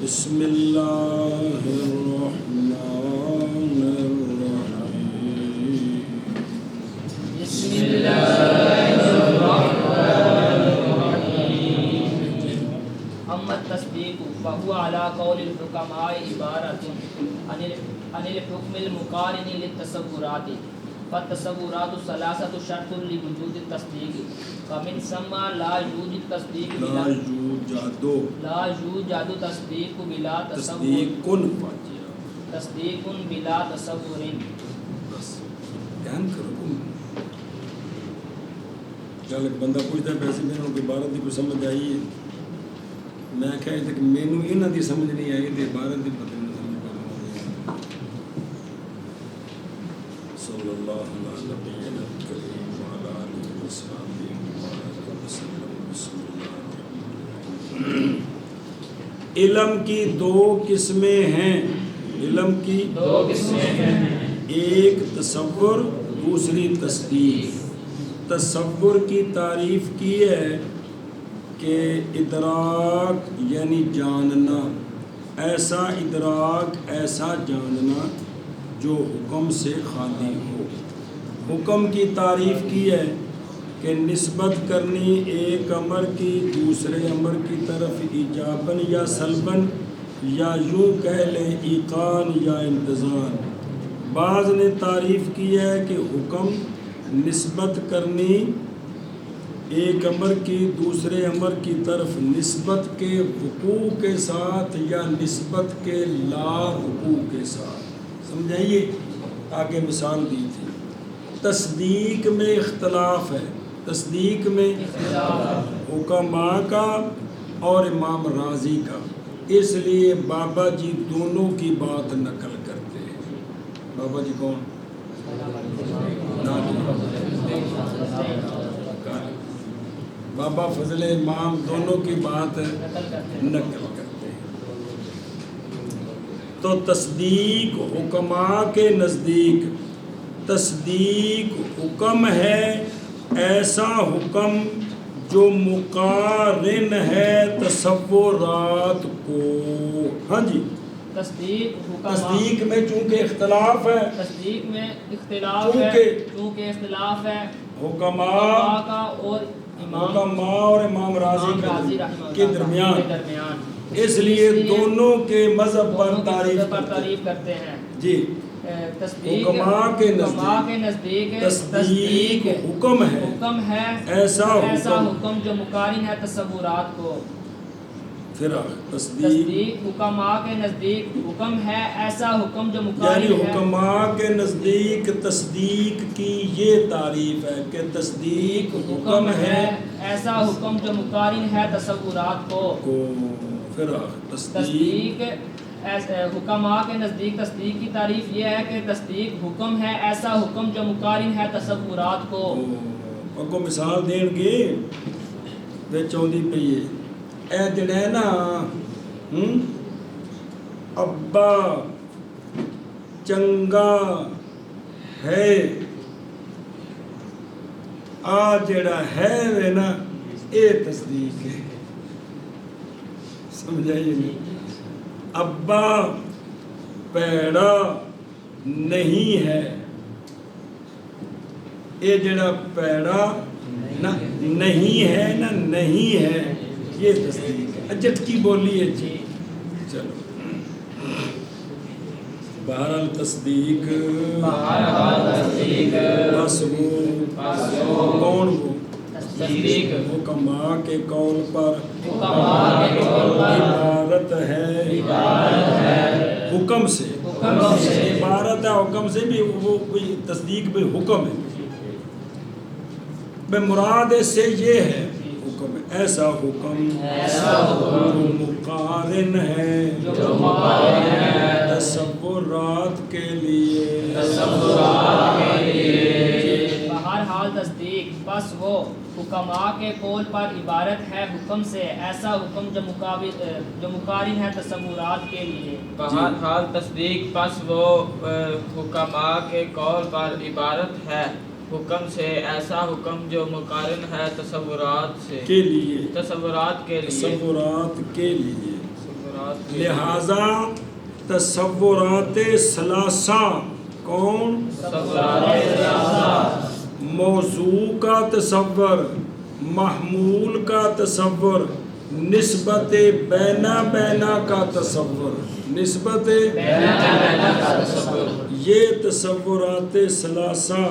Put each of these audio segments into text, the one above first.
بسم اللہ الرحمن الرحیم بسم اللہ الرحمن الرحیم اما التصدیق فهو على قول الحکماء عبارت عن الحکم المقارن للتصورات فالتصورات ثلاثة شرط لوجود التصدیق فمن ثم لا يوجد تصدیق بلا تصدیق بلا تصور تصدیق بلا تصور دھیان کرو چل ایک بندہ پوچھتا ہے پیسے میں کوئی عبارت کی کوئی سمجھ آئی ہے میں کہا کہ مینو انہاں دی سمجھ نہیں آئی تے عبارت دی پتہ نہیں سمجھ پا صلی اللہ علیہ وسلم وعلی آلہ وصحبہ وسلم بسم اللہ علم کی دو قسمیں ہیں ایک تصور دوسری تصدیق تصور کی تعریف کی ہے کہ ادراک یعنی جاننا ایسا ادراک ایسا جاننا جو حکم سے خالی ہو حکم کی تعریف کی ہے کہ نسبت کرنی ایک امر کی دوسرے امر کی طرف ایجاباً یا سلباً یا یوں کہہ لیں ایقان یا انتظام بعض نے تعریف کی ہے کہ حکم نسبت کرنی ایک امر کی دوسرے امر کی طرف نسبت کے وقوع کے ساتھ یا نسبت کے لا وقوع کے ساتھ سمجھائیے آگے مثال دی تھی تصدیق میں اختلاف ہے تصدیق میں حکماء کا اور امام راضی کا اس لیے بابا جی دونوں کی بات نقل کرتے ہیں بابا جی کون بابا فضل امام دونوں کی بات نقل کرتے ہیں تو تصدیق حکماء کے نزدیک تصدیق حکم ہے ایسا حکم جو مقارن ہے تصورات کو ہاں جی تصدیق میں چونکہ اختلاف ہے چونکہ اختلاف ہے حکماء کا اور امام راضی کے درمیان اس لیے دونوں کے مذہب پر تعریف کرتے ہیں جی حکماء کے نزدیک تصدیق حکم ہے ایسا حکم جو مقارن ہے تصورات کو پھر تصدیق حکماء کے نزدیک حکم ہے ایسا حکم جو مقارن یعنی حکماء کے نزدیک تصدیق کی یہ تعریف ہے کہ تصدیق حکم ہے ایسا حکم جو مقارن ہے تصورات کو پھر تصدیق حکماء کے نزدیک تصدیق کی تعریف یہ ہے کہ تصدیق حکم ہے ایسا حکم جو مقارن ہے تصورات کو اگو مثال دین گے تے چوندی پئی اے جڑا ہے نا ابا چنگا ہے آ جڑا ہے وے نا اے تصدیق ہے سمجھائیے نہیں ابا پیڑا نہیں ہے یہ جڑا پیڑا نہیں ہے نا نہیں ہے یہ تصدیق ہے جھٹکی بولی ہے جی چلو بہرحال تصدیق بس وہ کون وہ حکماء کے قول پر عبارت ہے حکم سے عبارت ہے حکم سے بھی وہ کوئی تصدیق بھی حکم ہے بے مراد اس سے یہ ہے حکم ایسا حکم جو مقارن ہے تصورات کے لیے بہرحال تصدیق بس وہ حکماء کے قول پر عبارت ہے حکم سے ایسا حکم جو مقارن ہے تصورات کے لیے بہرحال تصدیق بس وہ حکماء کے قول پر عبارت ہے حکم سے ایسا حکم جو مقارن ہے تصورات کے لیے لہذا تصورات ثلاثہ کون؟ موضوع کا تصور، محمول کا تصور، نسبت بینا بینا کا تصور، نسبت یہ تصورات ثلاثہ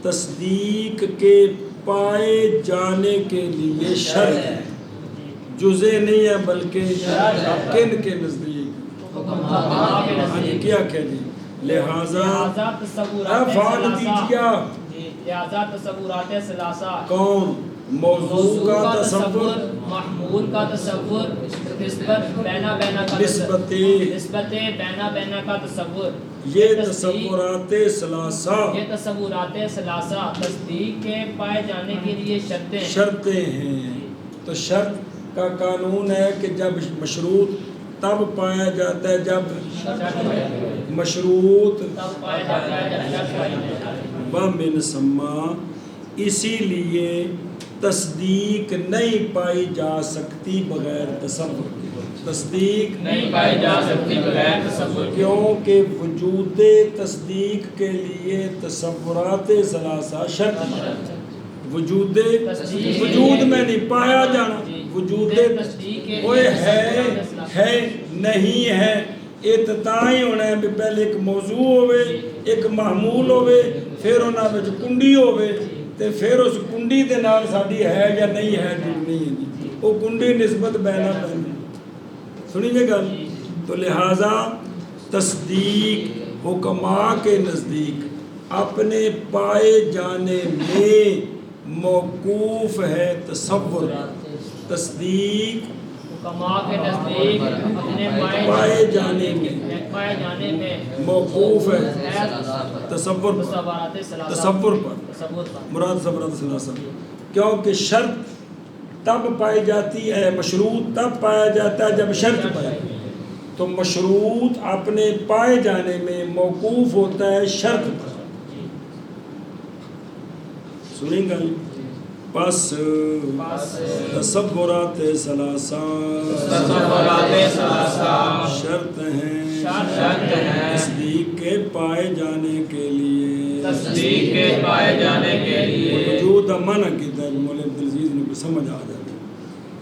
تصدیق کے پائے جانے کے لیے شرط ہے، جزے نہیں ہے بلکہ کن کے نزدیک کیا کہ جی لہذا افعال دیجیے لہذا تصورات ثلاثہ کون؟ موضوع کا تصور، محمول کا تصور، نسبت بینا بینا کا نسبت بینا بینا کا تصور، یہ تصورات ثلاثہ تصدیق کے پائے جانے کے لیے شرطیں ہیں۔ تو شرط کا قانون ہے کہ جب مشروط تب پایا جاتا ہے جب مشروط ومن ثم، اسی لیے تصدیق نہیں پائی جا سکتی بغیر تصور کے، تصدیق نہیں پائی جا سکتی بغیر تصور کے، کیونکہ وجود تصدیق کے لیے تصورات ثلاثہ شرط ہے۔ وجود میں نہیں پایا جانا، وجود وہ ہے نہیں ہے، اتتائی ہونا ہے بھی پہلے ایک موضوع ہوئے، ایک محمول ہوئے، پھر انہاں وچ کنڈی ہوئے، تے پھر اس کنڈی دے نال ساڈی ہے یا نہیں ہے جڑنی ہے، وہ کنڈی نسبت بینا بینا سنی جے گل۔ تو لہذا تصدیق حکماء کے نزدیک اپنے پائے جانے میں موقوف ہے تصور، تصدیق حکماء کے نزدیک اپنے پائے جانے میں موقوف ہے تصور پر، مراد تصورات ثلاثہ، کیونکہ شرط تب پائی جاتی ہے، مشروط تب پایا جاتا ہے جب شرط پائے، تو مشروط اپنے پائے جانے میں موقوف ہوتا ہے شرط پر۔ سنیں گا پس تصورات ثلاثہ شرط ہیں تصدیق کے پائے جانے کے لیے، تصدیق کے پائے جانے کے لیے وجود منع کی طرح مولا عبدالعزیز نے بھی سمجھ آ جائے،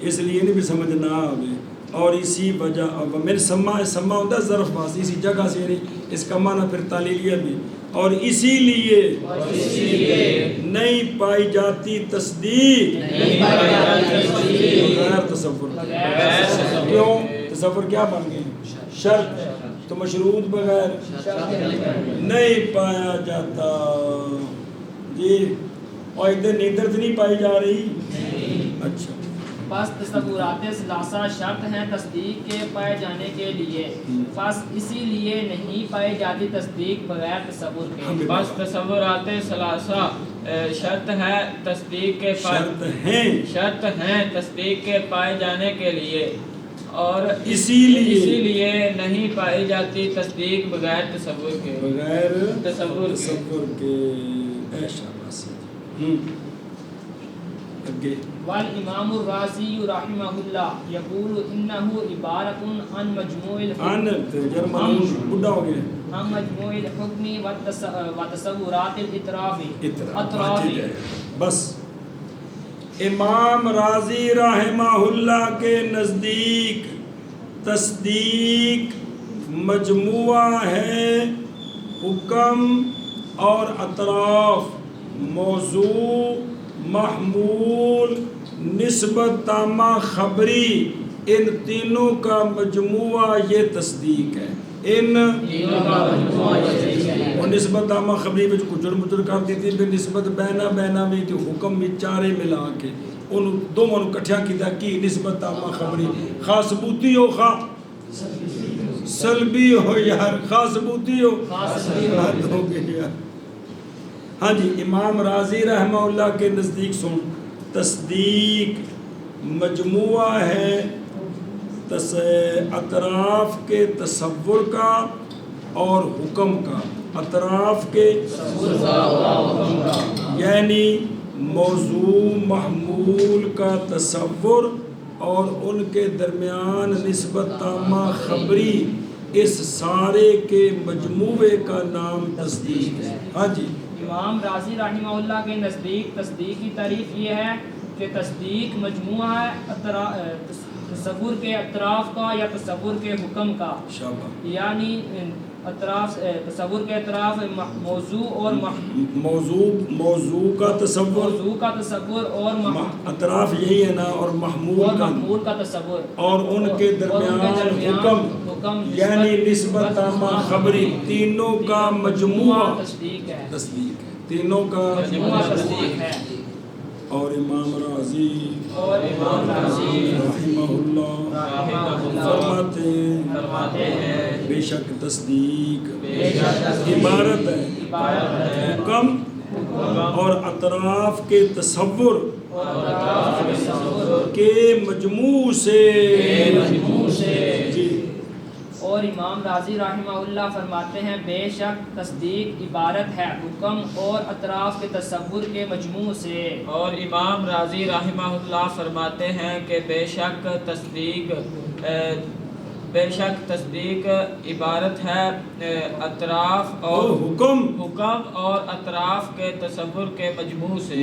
اس لیے نہیں بھی سمجھ نہ آوے، اور اسی وجہ میرے سما ہوتا ہے ظرف باسی، اسی جگہ سے یعنی اس کا معنی پھر تعلیلیہ بھی، اور اسی لیے نہیں پائی جاتی تصدیق غیر تصور، کیوں؟ تصور کیا بن گئے؟ شرط، تو مشروط بغیر نہیں پایا جاتا جی، اور ادھر نیندر تو نہیں پائی جا رہی، اچھا پس تصورات ثلاثہ شرط ہیں تصدیق کے پائے جانے کے لیے، پس اسی لیے نہیں پائی جاتی تصدیق بغیر تصور کے، بس تصورات ثلاثہ شرط ہے تصدیق کے شرط ہیں تصدیق کے پائے جانے کے لیے، اور اسی لیے نہیں پائی جاتی تصدیق بغیر تصور کے، بغیر تصور کے۔ والامام الرازی رحمہ اللہ یقول انہ عبارت عن مجموع الحکم وتصورات الاطراف۔ بس امام رازی رحمہ اللہ کے نزدیک تصدیق مجموعہ ہے حکم اور اطراف، موضوع، محمول، نسبت تامہ، خبری، ان تینوں کا مجموعہ یہ تصدیق ہے۔ ان وہ نسبت تامہ خبری میں کچھ مجر کر دیتی پھر نسبت بینا بینا میں جو حکم میں چارے ملا کے ان دو منو کٹھیا کی نسبت تامہ خبری، خواہ ثبوتی ہو خواہ سلبی ہو یار، خواہ ثبوتی ہو ہاں جی۔ امام رازی رحمہ اللہ کے نزدیک سن تصدیق مجموعہ ہے اطراف کے تصور کا اور حکم کا، اطراف کے یعنی موضوع محمول کا تصور اور ان کے درمیان نسبت تامہ خبری اس سارے کے مجموعے کا نام تصدیق ہے۔ ہاں جی، امام رازی رحمہ اللہ کے نزدیک تصدیق کی تعریف یہ ہے کہ تصدیق مجموعہ ہے تصور کے اطراف کا یا تصور کے حکم کا، شاباش، یعنی اطراف تصور کے اطراف موضوع اور موضوع کا تصور، اور اطراف یہی ہے نا، اور محمول کا تصور، اور ان کے درمیان حکم یعنی نسبت تامہ خبری، تینوں کا مجموعہ تصدیق ہے، تینوں کا مجموعہ تصدیق ہے۔ اور امام رازی رحمہ اللہ فرماتے ہیں بے شک تصدیق عبارت ہے حکم اور اطراف کے تصور کے مجموع سے۔ جی، اور امام رازی رحمہ اللہ فرماتے ہیں بے شک تصدیق عبارت ہے حکم اور اطراف کے تصور کے مجموع سے۔ اور امام رازی رحمہ اللہ فرماتے ہیں کہ بے شک تصدیق عبارت ہے اطراف اور حکم اور اطراف کے تصور کے مجموع سے۔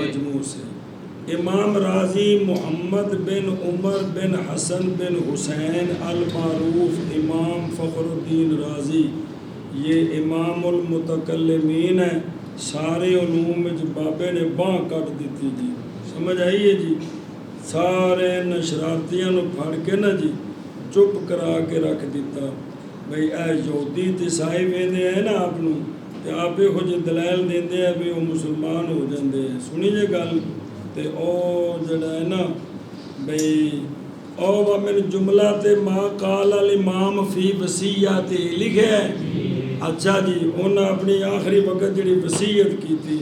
امام رازی محمد بن عمر بن حسن بن حسین المعروف امام فخر الدین رازی، یہ امام المتکلمین ہے، سارے علوم بابے نے باں کٹ دیتی جی، سمجھ آئیے جی، سارے نشراتیاں نو پھڑ کے نا جی چپ کرا کے رکھ دیتا، بھئی اے یہودی تے عیسائی ویندے ہیں نا آپ نو تے آپ ہو جے دلائل دیندے ہیں بھی وہ مسلمان ہو جاندے ہیں، سنی جے گل تے او جڑا ہے نا بھئی او ومن جملہ تے ما قال الامام فی وصیت لکھے ہے۔ اچھا جی، انہاں اپنی آخری وقت جڑی وصیت کی تھی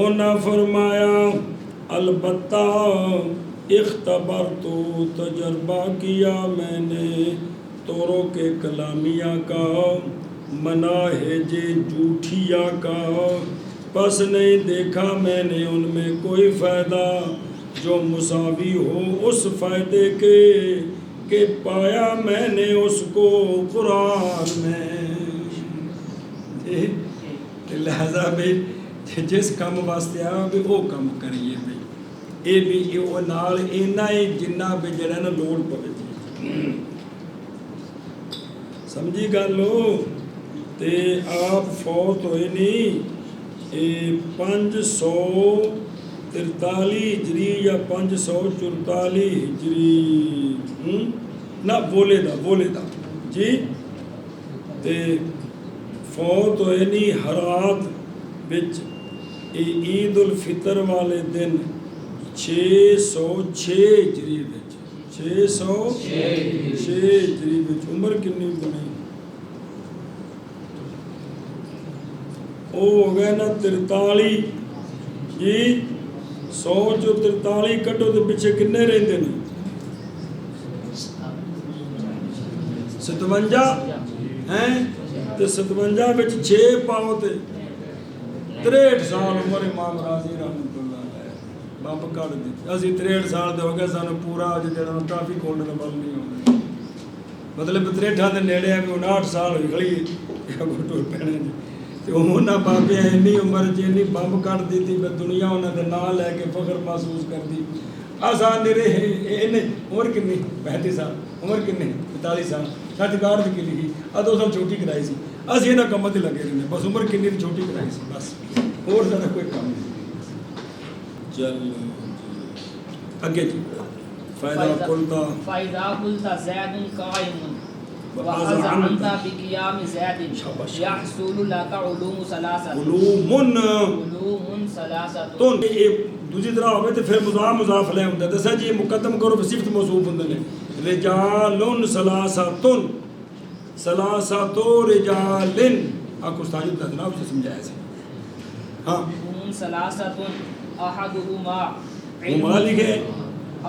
انہاں فرمایا البتہ اختبر تو تجربہ کیا میں نے توروں کے کلامیہ کا مناہج جھوٹیہ کا، پس نہیں دیکھا میں نے ان میں کوئی فائدہ جو مساوی ہو اس فائدے کے کہ پایا میں نے اس کو قرآن میں۔ لہذا بھی جس کام واسطے آیا بھی وہ کام کریے بھائی، یہ بھی وہ نال اینا ہی جنہ بھی جڑا نا لوڑ پوے جی، سمجھی گل ہو تے آپ فوت ہوئے نہیں 543 ہجری یا 544 ہجری نہ بولے دا جی، تے فوت ہوئے نہیں ہرات بچ عید الفطر والے دن 606 ہجری بچ 606 ہجری بچ عمر کنی بنی او ہو گئے نا 43 جی، 100 جو 43 کٹو تو پیچھے کنے رہندے نے 57 ہیں تے 57 وچ 6 پاؤ تے 63 سال عمر امام رازی رحمۃ اللہ علیہ بمب کر دیتی، اسی 63 سال دے ہو گئے سانو پورا اج جڑا ٹرافک کھولنے دا بل نہیں ہوندا، مطلب 63 دے نیڑے ہے 59 سال ہوئی کھڑی ٹر پینے جی، تے انہاں بابے اینی عمر چ اینی بمب کٹ دیتی میں دنیا انہاں دے نام لے کے فخر محسوس کرਦੀ آسان نہیں رہے۔ عمر کنی 35 سال، عمر کنی 45 سال، سرٹیفکیٹ کی لکھی آ 2 سال چھوٹی کرائی سی، اسی انہاں کماں تے لگے رہنے، بس عمر کنی دی چھوٹی کرائی سی بس، اور زیادہ کوئی کام نہیں۔ چل اگے جی، فائدہ قلت زید قائم وأذعنت بقيام زید يحصل لك علوم ثلاثة تو دوسری طرح ہوئے تو پھر مضاف لے ہوندے دسا جی مقدم کرو صفت موصوف ہوندے نے رجال ثلاثة رجال آپ کو استاد کا جناب سے سمجھایا سی ہاں ثلاثة أحدهما ہما لکھے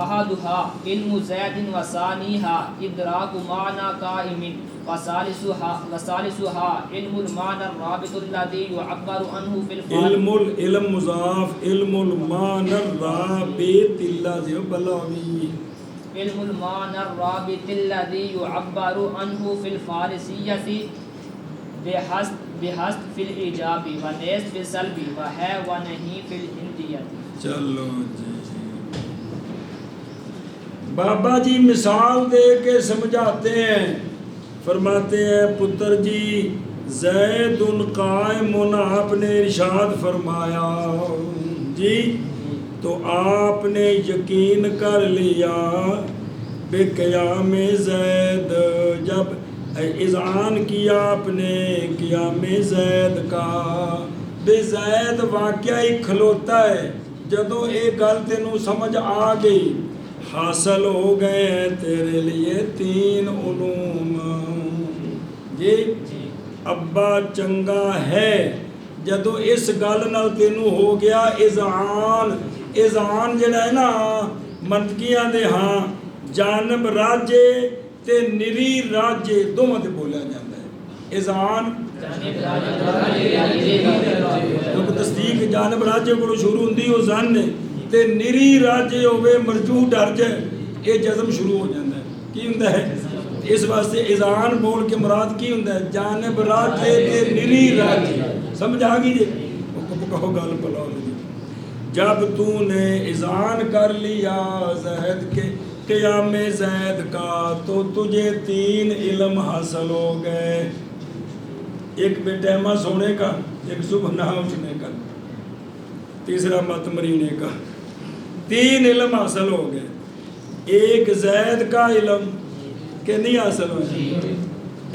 أحدها علم زید وثانيها إدراك معنى قائم وثالثها علم المعنى الرابط الذي يعبر عنه في الفعل علم مضاف علم المعنى الرابط الذي بلاوی علم المعنى الرابط الذي يعبر عنه في الفارسية بحسب في الإيجاب وليس في السلب وهي ونهي في الهندية. چلو جی بابا جی مثال دے کے سمجھاتے ہیں، فرماتے ہیں پتر جی زید قائم آپ نے ارشاد فرمایا جی، تو آپ نے یقین کر لیا بے قیام زید، جب اذعان کیا آپ نے قیام زید کا، بے زید واقعہ ہی کھلوتا ہے، جدوں ایک گل تینوں سمجھ آ گئی، حاصل ہو گئے ہیں تیرے لیے 3 علوم جی۔ ابا چنگا ہے جدو اس گل نال تینوں ہو گیا اذعان جڑا ہے نا منطقیاں دے ہاں جانب راجے تے نری راجے دونوں تے بولیا جاتا ہے، اذعان جب تصدیق جانب راجے کو شروع ہوندی او زن نے تے نری راجے ہوئے مرجوع ڈر جائے یہ جزم شروع ہو جاتا ہے، کی ہوندا ہے اس واسطے اذعان بول کے مراد کی ہوندا ہے جانب راجے تے نری راجے، سمجھ آ گئی جی؟ کہو گل پلاؤ جی، جب تو نے اذعان کر لیا زید کے قیام زید کا تو تجھے 3 علم حاصل ہو گئے، ایک بے ٹیمہ سونے کا، ایک صبح نہ اٹھنے کا، تیسرا مت مرینے کا، 3 علم حاصل ہو گئے، ایک زید کا علم کہ نہیں حاصل ہوئے،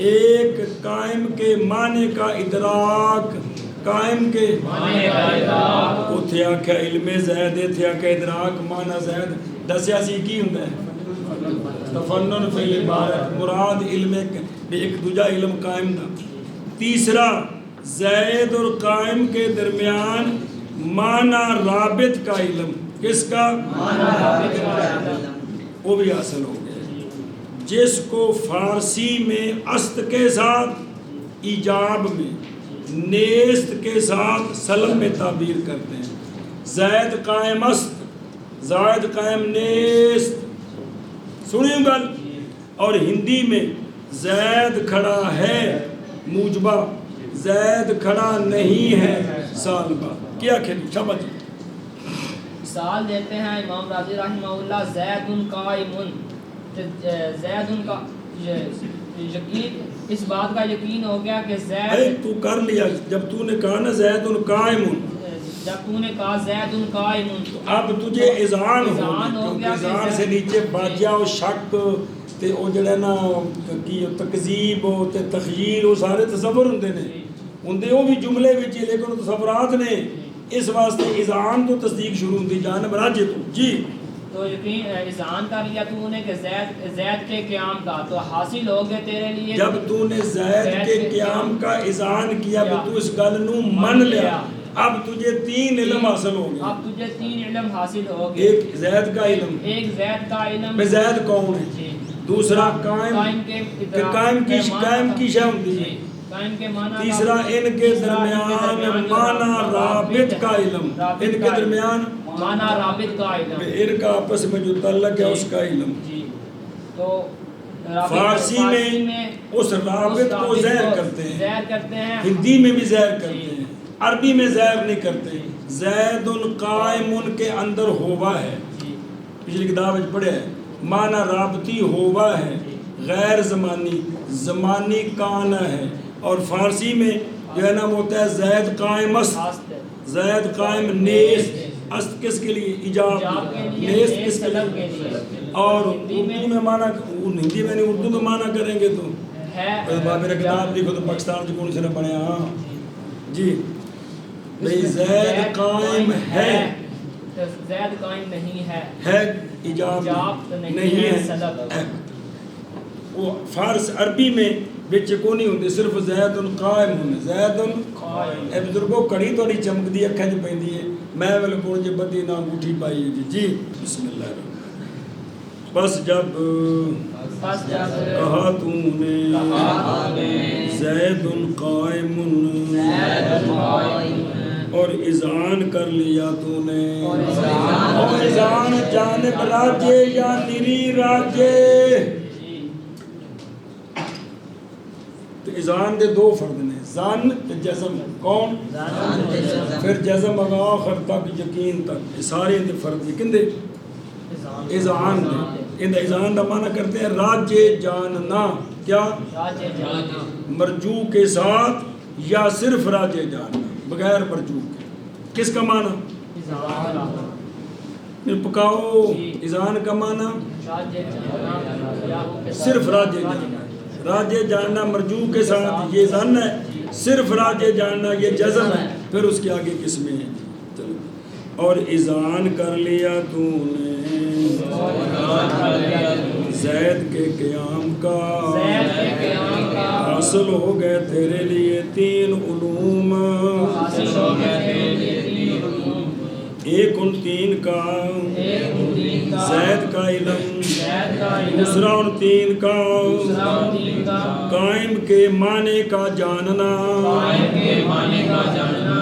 ایک قائم کے معنی کا ادراک، قائم کے معنی کا ادراک، اتھے آکھا علم زید، اتھے آکھا ادراک معنی زید، دسیا سی کی ہوں ہے تفنن فی العبارت، مراد علم ایک دوجہ علم قائم دا، تیسرا زید اور قائم کے درمیان معنی رابط کا علم، کس کا؟ معنی رابط کا علم، وہ بھی حاصل ہو گیا، جس کو فارسی میں است کے ساتھ ایجاب میں، نیست کے ساتھ سلم میں تعبیر کرتے ہیں، زید قائم است، زائد قائم نیست، سنیے گل، اور ہندی میں زید کھڑا ہے موجبہ، زید کھڑا نہیں ہے سالبہ، کیا کھیلی شبت؟ مثال دیتے ہیں امام راضی رحمہ اللہ، زید قائم، زید کا یقین، اس بات کا یقین ہو گیا کہ زید، تو کر لیا جب تو نے کہا نا زید قائم، جب تو نے کہا زید قائم، اب تجھے اذعان ہو گیا، اذعان سے نیچے باجیا و شک تے او جڑا نا کی تکذیب تے تخییر وہ سارے تصور ہوندے نے، ہوندے وہ بھی جملے وچ لیکن تصورات نے، اس واسطے اذعان تو تصدیق شروع ہوندی جانب راجے تو جی، تو یقین اذعان کر لیا تو نے کہ زید کے قیام کا، تو حاصل ہو گئے تیرے لیے، جب تو نے زید کے قیام کا اذعان کیا تو اس گل نو من لیا، اب تجھے 3 علم حاصل ہو گئے، اب تجھے 3 علم حاصل ہو گئے، ایک زید کا علم، ایک زید کا علم، میں زید کون ہے، دوسرا قائم کہ قائم کی شے ہوندی ہے، قائم کے معنی، تیسرا ان کے درمیان معنی رابط کا علم، ان کے درمیان معنی رابط کا علم، ان کا آپس میں جو تعلق ہے اس کا علم، جی، تو فارسی میں اس رابط کو زہر کرتے ہیں، ہندی میں بھی زہر کرتے ہیں، عربی میں زہر نہیں کرتے، زید قائم کے اندر ہوا ہے، پچھلی کتاب میں پڑھے ہے، معنی رابطی ہوا ہے، غیر زمانی، زمانی کان ہے، اور فارسی میں جو ہے نا وہ ہوتا ہے زید قائم است، زید قائم نیست، است کس کے لیے؟ ایجاب، نیست کس کے لیے؟ اور اردو میں معنی، ہندی میں نہیں اردو میں معنی کریں گے تو میرا کتاب لکھو تو پاکستان سے کون سے نہ پڑھے، ہاں جی، بھئی زید قائم ہے، زید قائم نہیں ہے، ہے ایجاب نہیں ہے، وہ فارس عربی میں بچے کو نہیں ہوندے، صرف زید قائم ہونے، زید قائم، اے بزرگوں کڑی توڑی چمک دی اکھا جی پہن دی ہے، میں ویلے کون جی بدی نام اٹھی پائی ہے جی، بسم اللہ الرحمن الرحیم، بس جب کہا تو نے زید قائم اور اذعان کر لیا تو نے اور اذعان جانب راجے یا نری راجے تو اذعان دے دو فرد نے زن جزم کون پھر جزم آخر تک یقین تک سارے دے فرد لیکن دے اذعان دے ان اذعان دا معنی کرتے ہیں راجے جاننا کیا مرجو کے ساتھ یا صرف راجے جاننا بغیر مرجو کے کس کا معنی پکاؤ اذعان کا معنی صرف راجے جاننا راجے جاننا مرجو کے ساتھ یہ ظن ہے صرف راجے جاننا یہ جزم ہے پھر اس کے آگے قسمیں ہیں اور اذعان کر لیا تو نے زید کے قیام کا حاصل ہو گئے تیرے لیے تین علوم ایک ان تین کا زید کا علم دوسرا ان تین کا قائم کے معنی کا جاننا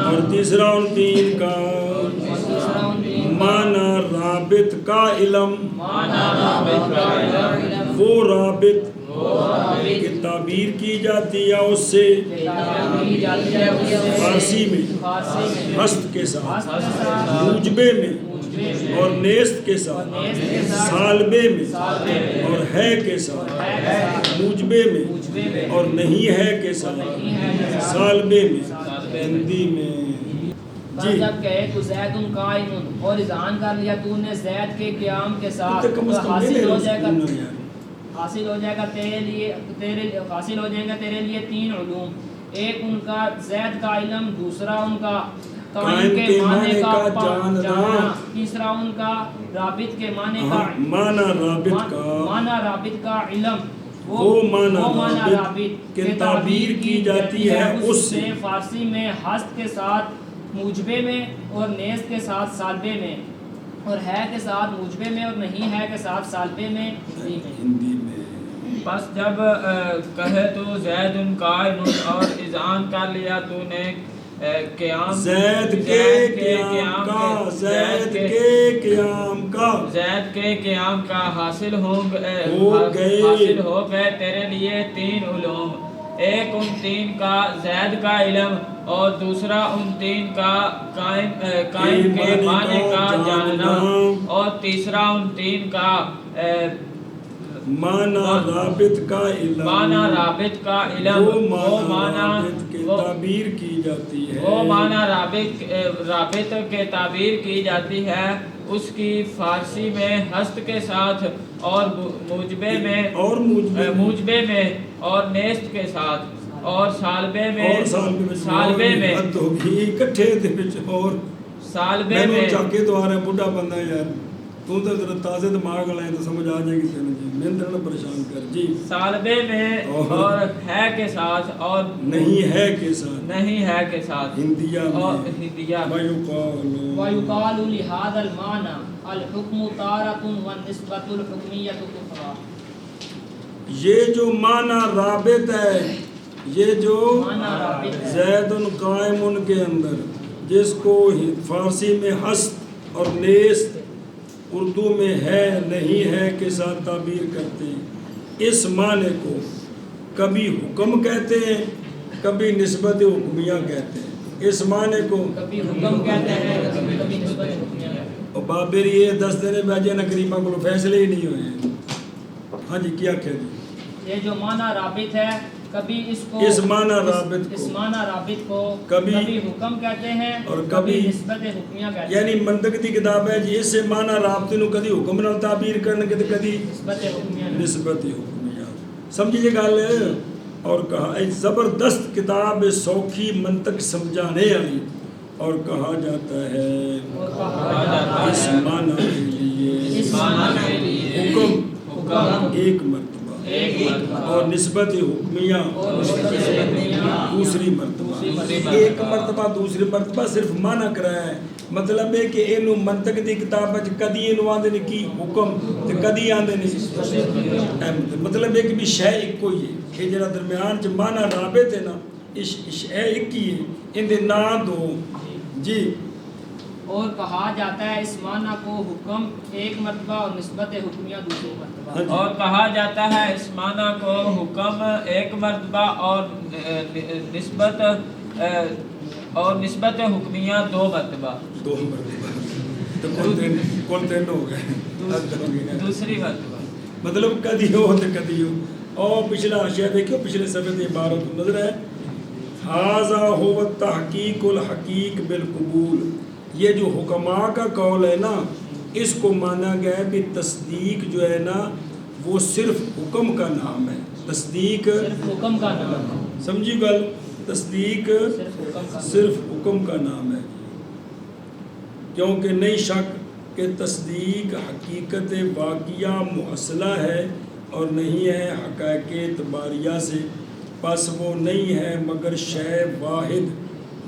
اور تیسرا ان تین کا معنی رابط کا علم وہ رابط کی تعبیر کی جاتی ہے اس سے فارسی میں ہست کے ساتھ موجبے میں اور نیست کے ساتھ سالبے میں اور ہے کے ساتھ موجبے میں اور نہیں ہے کے ساتھ سالبے میں ہندی میں جب کہے تو زید قائم اور اذعان کر لیا تو نے زید کے قیام کے ساتھ حاصل ہو جائے گا حاصل ہو جائیں گا تیرے لیے تین علوم ایک ان کا زید کا علم دوسرا ان کا قائم کے معنی کا جاننا تیسرا ان کا رابط کے معنی کا معنی رابط کا علم وہ معنی رابط کے تعبیر کی جاتی ہے اس سے فارسی میں ہست کے ساتھ موجبے میں اور نیست کے ساتھ سالبے میں اور ہے کے ساتھ موجبے میں اور نہیں ہے کے ساتھ سالبے میں ہندی میں بس جب کہے تو زید قائم اور اذعان کر لیا تو نے قیام زید کے قیام کا حاصل ہو گئے تیرے لیے تین علوم ایک ان تین کا زید کا علم اور دوسرا ان تین کا قائم کے معنی کا جاننا اور تیسرا ان تین کا معنی رابط کا علم وہ معنی کی تعبیر کی جاتی ہے وہ معنی رابط کے تعبیر کی جاتی ہے اس کی فارسی میں ہست کے ساتھ اور موجبے میں اور نیست کے ساتھ اور سالبے میں سالبے میں چاکے تو آ رہا ہے بڑھا بندہ یار تو ذرا تازہ دماغ لائیں تو سمجھ آ جائے گی تیرے جی میں نے پریشان کر جی سالبے میں اور ہے کے ساتھ اور نہیں ہے کے ساتھ ہندیہ وَيُقَالُ لِهَذَا الْمَعْنَى الْحُكْمُ تَارَةٌ وَالنِّسْبَةُ الْحُكْمِيَّةُ أُخْرَى یہ جو معنی رابط ہے یہ جو زید قائم کے اندر جس کو فارسی میں ہست اور نیست اردو میں ہے نہیں ہے کے ساتھ تعبیر کرتے ہیں اس معنی کو کبھی حکم کہتے ہیں کبھی نسبت حکمیہ کہتے ہیں اس معنی کو کبھی حکم کہتے ہیں کبھی نسبت حکمیہ کہتے ہیں اور بابر یہ 10 دن بھیجے نہ قریبا کو فیصلے ہی نہیں ہوئے ہاں جی کیا کہہ دی یہ جو معنی رابط ہے کبھی اس معنی رابط کو کبھی حکم کہتے ہیں اور کبھی نسبت حکمیہ کہتے ہیں یعنی منطق دی کتاب ہے جی اس سے معنی رابط نو کدی حکم نال تعبیر کرنے کے کدی نسبت حکمیہ سمجھیے گل اور کہا ایک زبردست کتاب سوکھی منطق سمجھانے والی اور کہا جاتا ہے اس معنی کے لیے حکم ایک مرتبہ اور نسبت حکمیہ دوسری مرتبہ ایک مرتبہ دوسری مرتبہ صرف معنی کرایا ہے مطلب ہے کہ اینو منطق دی کتاب وچ کدی اینو آندے نے کی حکم تے کدی آندے نے مطلب ہے کہ بھی شے ایک ہی ہے کہ جڑا درمیان چ معنی رابط ہے نا اس شے ایک ہی ہے ان دے نام دو جی اور کہا جاتا ہے اس معنی کو حکم ایک مرتبہ اور نسبت حکمیہ دوسری مرتبہ. اور کہا جاتا ہے اس معنی کو حکم ایک مرتبہ اور نسبت حکمیہ دو مرتبہ. دو مرتبہ تو کون تین ہو گئے دوسری مرتبہ مطلب کدی ہو تو کدی ہو. اور پچھلا حاشیہ دیکھو پچھلے صفحے میں عبارت نظر ہے ھذا هو التحقیق الحقیق بالقبول. یہ جو حکماء کا قول ہے نا اس کو مانا گیا ہے کہ تصدیق جو ہے نا وہ صرف حکم کا نام ہے. تصدیق صرف حکم کا نام ہے. سمجھی گل تصدیق صرف حکم کا نام ہے کیونکہ نہیں شک کہ تصدیق حقیقت واقعہ محصلہ ہے اور نہیں ہے حقائق اعتباریہ سے. پس وہ نہیں ہے مگر شے واحد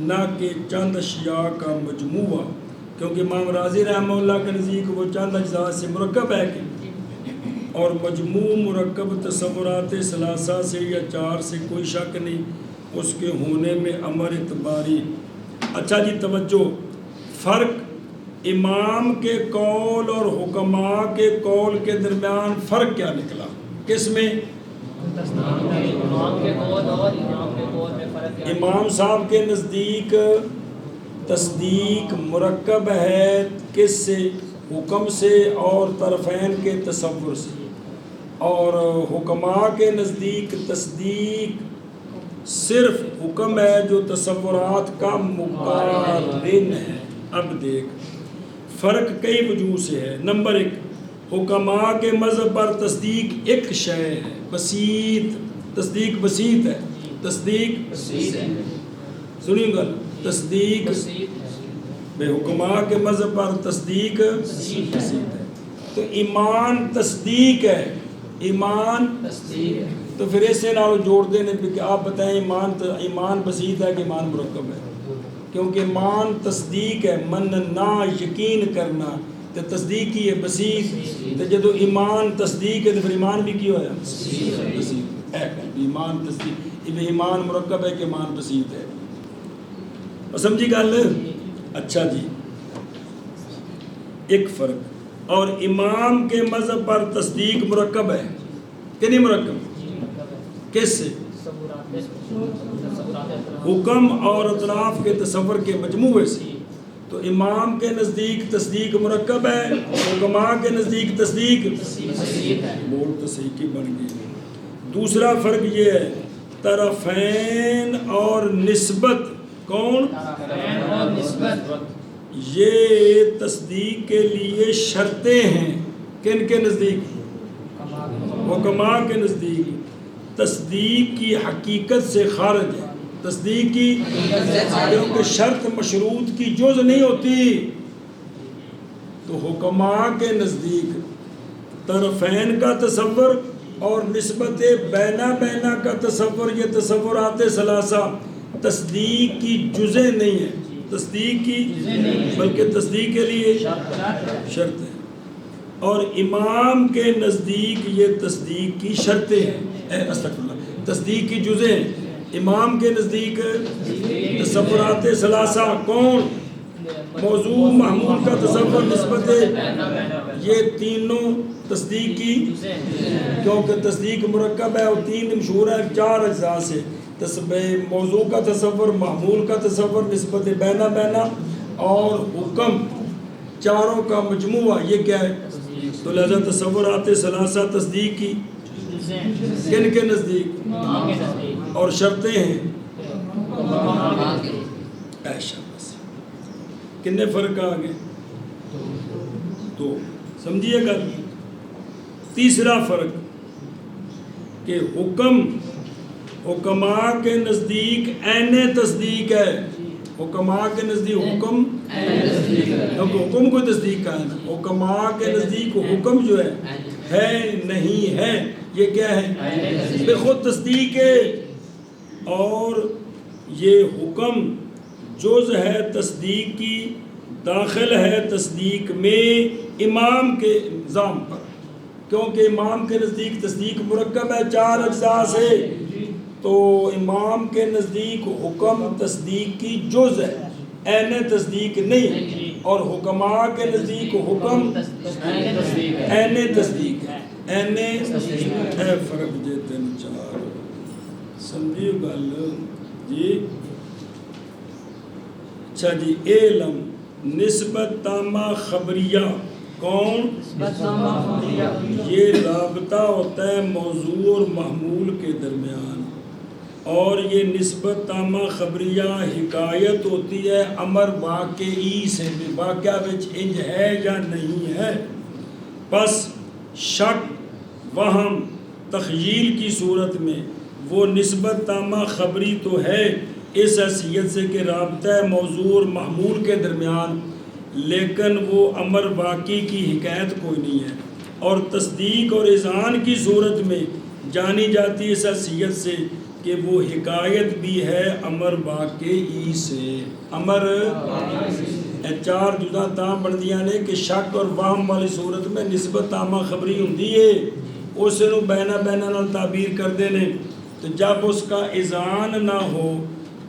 نہ کہ چند اشیاء کا مجموعہ کیونکہ امام راضی رحمہ اللہ کے نزدیک وہ چند اجزاء سے مرکب ہے اور مجموع مرکب تصورات ثلاثہ سے یا چار سے کوئی شک نہیں اس کے ہونے میں امر اعتباری. اچھا جی توجہ فرق امام کے قول اور حکماء کے قول کے درمیان فرق کیا نکلا کس میں امام کے قول اور امام کے قول میں فرق کیا ہے؟ امام صاحب کے نزدیک تصدیق مرکب ہے کس سے حکم سے اور طرفین کے تصور سے اور حکماء کے نزدیک تصدیق صرف حکم ہے جو تصورات کا مقارن ہے. اب دیکھ فرق کئی وجوہ سے ہے. نمبر ایک حکماء کے مذہب پر تصدیق ایک شے ہے بسیط. تصدیق بسیط ہے. تصدیق سنیں گا تصدیق بے حکماء کے مذہب پر تصدیق بسیط ہے. تو ایمان تصدیق ہے. ایمان تو پھر اسے نالو جوڑ دینے کہ آپ بتائیں ایمان بسیط ہے کہ ایمان مرکب ہے کیونکہ ایمان تصدیق ہے مننا یقین کرنا تو تصدیق کی ہے بسیط. تو جدو ایمان تصدیق ہے تو پھر ایمان بھی کیا ہوا بسیط ہے. ایمان تصدیق ایمان مرکب ہے کہ ایمان بسیط ہے. اور سمجھی گل. اچھا جی ایک فرق اور امام کے مذہب پر تصدیق مرکب ہے کہ نہیں مرکب کس سے حکم اور اطراف کے تصور کے مجموعے سے. تو امام کے نزدیک تصدیق مرکب ہے حکماء کے نزدیک تصدیق بول تو صحیح کی بن گئی. دوسرا فرق یہ ہے طرفین اور نسبت. کون یہ تصدیق کے لیے شرطیں ہیں کن کے نزدیک حکماء کے نزدیک تصدیق کی حقیقت سے خارج ہے. تصدیق کی کیونکہ شرط مشروط کی جز نہیں ہوتی. تو حکماء کے نزدیک طرفین کا تصور اور نسبت بینا بینا کا تصور یہ تصورات ثلاثہ تصدیق کی جزیں نہیں ہیں. تصدیق کی بلکہ تصدیق کے لیے شرط ہے. اور امام کے نزدیک یہ تصدیق کی شرطیں ہیں. استغفر اللہ تصدیق کی جزیں. امام کے نزدیک تصورات ثلاثہ کون موضوع محمول کا تصور نسبت یہ تینوں تصدیق کی کیونکہ تصدیق مرکب ہے اور تین مشہور ہے چار اجزاء سے موضوع کا تصور محمول کا تصور نسبت بینا بینا اور حکم چاروں کا مجموعہ یہ کیا ہے. تو لہذا تصورات ثلاثہ تصدیق کی کن کے نزدیک اور شرطیں ہیں ایشا بس کتنے فرق آ گئے تو سمجھیے گا. تیسرا فرق کہ حکم حکماء کے نزدیک عین تصدیق ہے. حکماء کے نزدیک حکم حکم کو تصدیق کا ہے نا. حکماء کے نزدیک حکم جو ہے نہیں ہے یہ کیا ہے بے خود تصدیق ہے. اور یہ حکم جز ہے تصدیق کی داخل ہے تصدیق میں امام کے نظام پر کیونکہ امام کے نزدیک تصدیق مرکب ہے چار اجزاء سے. تو امام کے نزدیک حکم تصدیق کی جز ہے این تصدیق نہیں، اور حکماء کے نزدیک حکم این تصدیق ہے، این اے فرق جے تین چار سمجھیو گل جی۔ اچھا جی، علم نسبت تامہ خبریہ کون؟ یہ رابطہ ہوتا ہے موضوع اور محمول کے درمیان، اور یہ نسبت تامہ خبریہ حکایت ہوتی ہے امر واقعی سے، واقعہ وچ انج ہے یا نہیں ہے۔ بس شک وہم تخیل کی صورت میں وہ نسبت تامہ خبری تو ہے اس حیثیت سے کہ رابطہ ہے موضوع اور محمول کے درمیان، لیکن وہ امر واقعی کی حکایت کوئی نہیں ہے، اور تصدیق اور اذعان کی صورت میں جانی جاتی اس حیثیت سے کہ وہ حکایت بھی ہے امر واقعی سے۔ امر چار جدا تاں بن دیا نے کہ شک اور وہم والی صورت میں نسبت تامہ خبری ہوندی ہے، اس نو بینا بینا نال تعبیر کر دینے، تو جب اس کا اذعان نہ ہو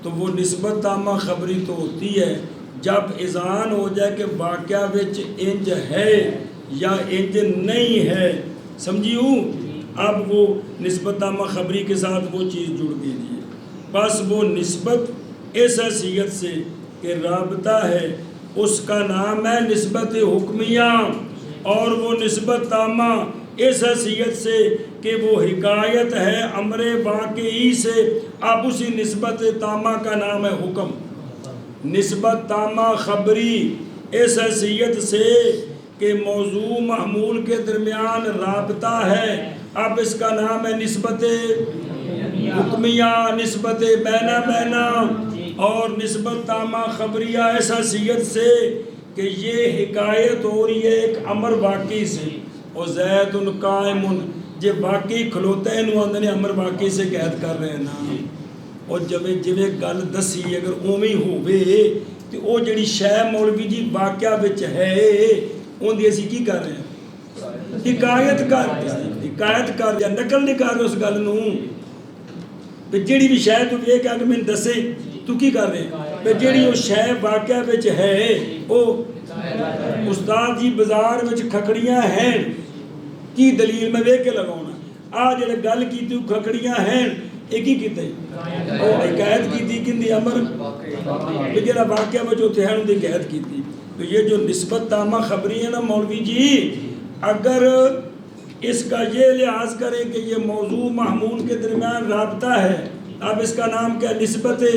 تو وہ نسبت تامہ خبری تو ہوتی ہے، جب اذعان ہو جائے کہ واقعہ وچ انج ہے یا انج نہیں ہے، سمجھیو، اب وہ نسبت تامہ خبری کے ساتھ وہ چیز جڑ گئی ہے۔ بس وہ نسبت اس حیثیت سے کہ رابطہ ہے، اس کا نام ہے نسبت حکمیہ، اور وہ نسبت تامہ اس حیثیت سے کہ وہ حکایت ہے امر واقعی سے، اب اسی نسبت تامہ کا نام ہے حکم۔ نسبت تامہ خبری اس حیثیت سے کہ موضوع محمول کے درمیان رابطہ ہے، اب اس کا نام ہے نسبت حکمیہ، نسبت بینا بینا، اور نسبت تامہ خبریہ اس حیثیت سے کہ یہ حکایت ہو رہی ہے ایک امر واقعی سے، اور زید قائم، جب واقعی کھلوتا ہے انہوں اندر امر واقعی سے قید کر رہے ہیں نا، اور جب گل دسی اگر اومی ہوئے تو وہ جڑی شے مولوی جی واقعہ وچ ہے ان دی اسی کی کر رہے ہیں، حکایت کر یا نقل نہیں کر رہے اس گل نو، جڑی بھی شے تو یہ کہ میں دسے تو کی کر رہے ہیں، جڑی وہ شے واقعہ وچ ہے وہ استاد جی بازار وچ کھکڑیاں ہیں کی دلیل میں ویکھ کے لگاؤنا، آ جڑے گل کی تو کھکڑیاں ہیں ایک ہی کیتے وہ حکایت کی تھی کندی امر جڑا واقعہ وچ اوتھے ہے ان دی حکایت کی تھی۔ تو یہ جو نسبت تامہ خبری ہے نا مولوی جی، اگر اس کا یہ لحاظ کریں کہ یہ موضوع محمول کے درمیان رابطہ ہے، اب اس کا نام کیا نسبت ہے،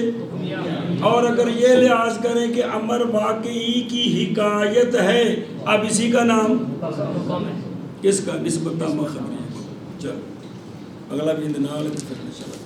اور اگر یہ لحاظ کریں کہ امر واقعی کی حکایت ہے، اب اسی کا نام کس کا نسبت تامہ خبری ہے۔ چل اگلا بھی اندنال ہے، پھر انشاءاللہ